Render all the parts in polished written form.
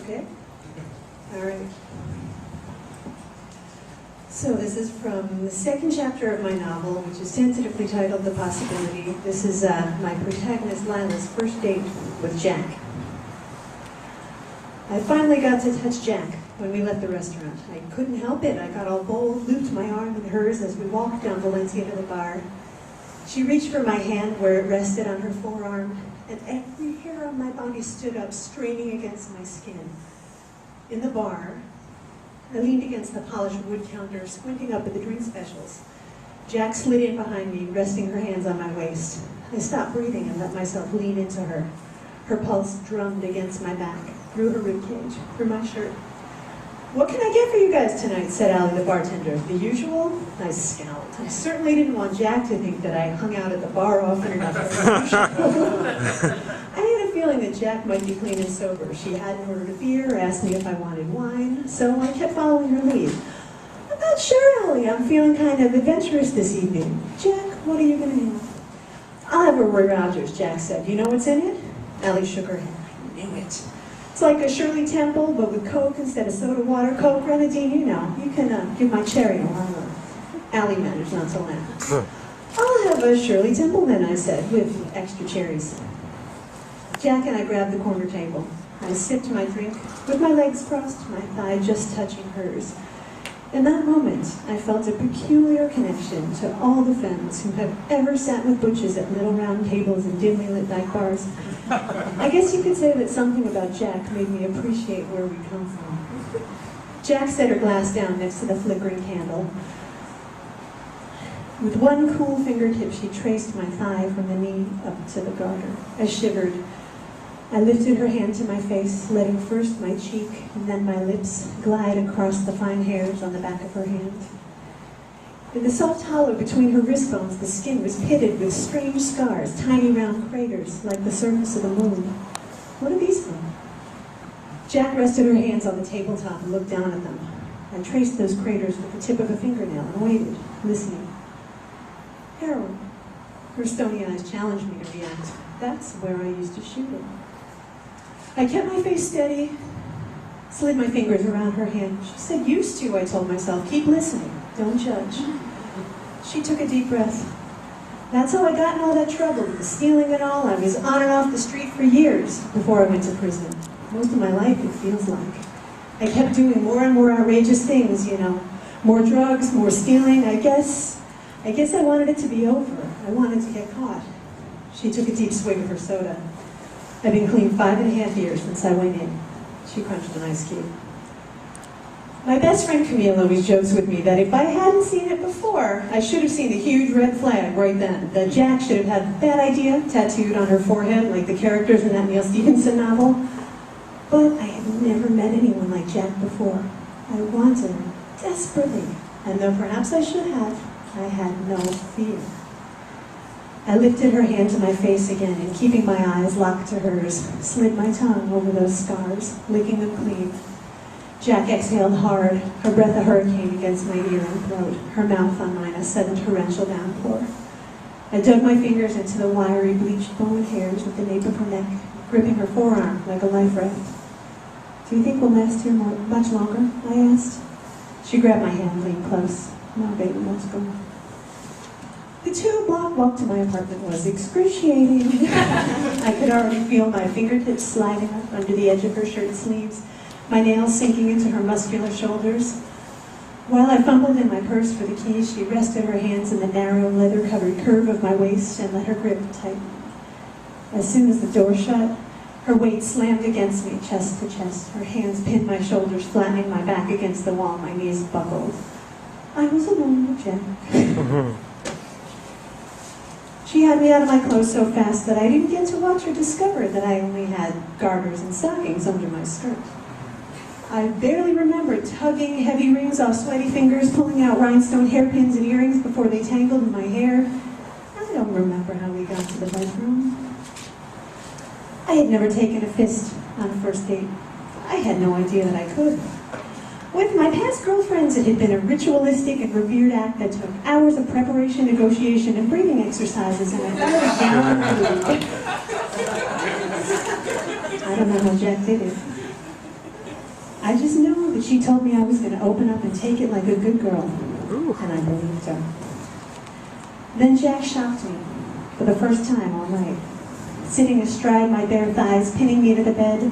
Okay? All right. So this is from the second chapter of my novel, which is tentatively titled The Possibility. This is my protagonist Lila's first date with Jack. I finally got to touch Jack when we left the restaurant. I couldn't help it. I got all bold, looped my arm in hers as we walked down Valencia to the bar. She reached for my hand where it rested on her forearm, and every hair on my body stood up, straining against my skin. In the bar, I leaned against the polished wood counter, squinting up at the drink specials. Jack slid in behind me, resting her hands on my waist. I stopped breathing and let myself lean into her. Her pulse drummed against my back, through her ribcage, through my shirt. "What can I get for you guys tonight?" said Allie, the bartender. "The usual?" I scowled. I certainly didn't want Jack to think that I hung out at the bar often enough. I had a feeling that Jack might be clean and sober. She hadn't ordered a beer or asked me if I wanted wine, so I kept following her lead. "I'm not sure, Allie. I'm feeling kind of adventurous this evening. Jack, what are you going to have?" "I'll have a Roy Rogers," Jack said. "You know what's in it?" Allie shook her head. "I knew it. It's like a Shirley Temple, but with Coke instead of soda water. Coke, grenadine, you know. You can give my cherry a while." Allie managed not to laugh. "I'll have a Shirley Temple then," I said, with extra cherries. Jack and I grabbed the corner table. I sipped my drink, with my legs crossed, my thigh just touching hers. In that moment, I felt a peculiar connection to all the femmes who have ever sat with butches at little round tables in dimly lit night bars. I guess you could say that something about Jack made me appreciate where we come from. Jack set her glass down next to the flickering candle. With one cool fingertip, she traced my thigh from the knee up to the garter. I shivered. I lifted her hand to my face, letting first my cheek and then my lips glide across the fine hairs on the back of her hand. In the soft hollow between her wrist bones, the skin was pitted with strange scars, tiny round craters, like the surface of the moon. "What are these from?" Jack rested her hands on the tabletop and looked down at them. I traced those craters with the tip of a fingernail and waited, listening. "Heroin." Her stony eyes challenged me to react. "That's where I used to shoot it." I kept my face steady, slid my fingers around her hand. She said, "Used to," I told myself. "Keep listening. Don't judge." She took a deep breath. "That's how I got in all that trouble, the stealing and all. I was on and off the street for years before I went to prison. Most of my life, it feels like. I kept doing more and more outrageous things, you know. More drugs, more stealing. I guess I wanted it to be over. I wanted to get caught." She took a deep swig of her soda. "I've been clean 5.5 years since I went in." She crunched an ice cube. My best friend Camille always jokes with me that if I hadn't seen it before, I should have seen the huge red flag right then. That Jack should have had "bad idea" tattooed on her forehead like the characters in that Neil Stephenson novel. But I had never met anyone like Jack before. I wanted her desperately, and though perhaps I should have, I had no fear. I lifted her hand to my face again and, keeping my eyes locked to hers, slid my tongue over those scars, licking them clean. Jack exhaled hard, her breath a hurricane against my ear and throat, her mouth on mine a sudden torrential downpour. I dug my fingers into the wiry, bleached bone hairs at the nape of her neck, gripping her forearm like a life raft. "Do you think we'll last here much longer?" I asked. She grabbed my hand, leaned close. "No, baby, let's go." The 2-block walk to my apartment was excruciating. I could already feel my fingertips sliding up under the edge of her shirt sleeves, my nails sinking into her muscular shoulders. While I fumbled in my purse for the keys, she rested her hands in the narrow, leather-covered curve of my waist and let her grip tighten. As soon as the door shut, her weight slammed against me, chest to chest. Her hands pinned my shoulders, flattening my back against the wall. My knees buckled. I was alone with Jack. She had me out of my clothes so fast that I didn't get to watch her discover that I only had garters and stockings under my skirt. I barely remember tugging heavy rings off sweaty fingers, pulling out rhinestone hairpins and earrings before they tangled in my hair. I don't remember how we got to the bedroom. I had never taken a fist on a first date. I had no idea that I could. With my past girlfriends, it had been a ritualistic and revered act that took hours of preparation, negotiation, and breathing exercises, and I felt down. I don't know how Jack did it. I just knew that she told me I was going to open up and take it like a good girl. Ooh. And I believed her. Then Jack shocked me for the first time all night. Sitting astride my bare thighs, pinning me to the bed,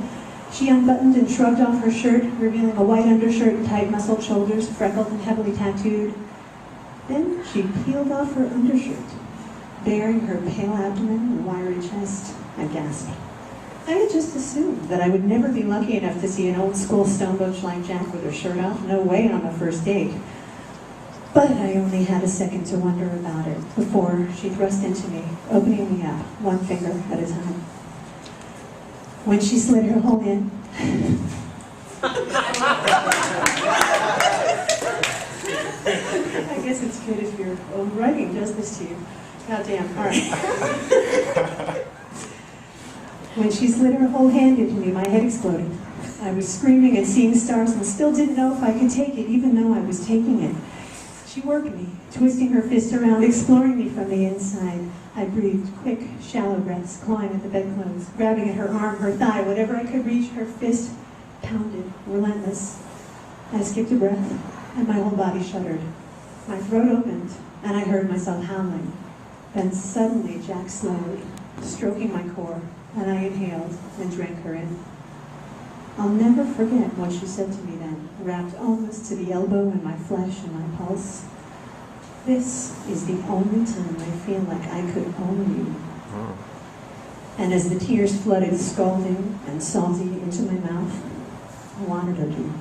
she unbuttoned and shrugged off her shirt, revealing a white undershirt and tight muscled shoulders, freckled and heavily tattooed. Then she peeled off her undershirt, baring her pale abdomen and wiry chest. I gasped. I had just assumed that I would never be lucky enough to see an old school stonebush like Jack with her shirt off. No way on the first date. But I only had a second to wonder about it before she thrust into me, opening me up, one finger at a time. When she slid her hole in, I guess it's good if your old writing does this to you. Goddamn, all right. When she slid her whole hand into me, my head exploded. I was screaming and seeing stars and still didn't know if I could take it, even though I was taking it. She worked me, twisting her fist around, exploring me from the inside. I breathed quick, shallow breaths, clawing at the bedclothes, grabbing at her arm, her thigh, whatever I could reach. Her fist pounded, relentless. I skipped a breath, and my whole body shuddered. My throat opened, and I heard myself howling. Then suddenly Jack slowed, stroking my core, and I inhaled and drank her in. I'll never forget what she said to me then, wrapped almost to the elbow in my flesh and my pulse. This is the only time I feel like I could own you. Oh. And as the tears flooded scalding and salty into my mouth, I wanted her to.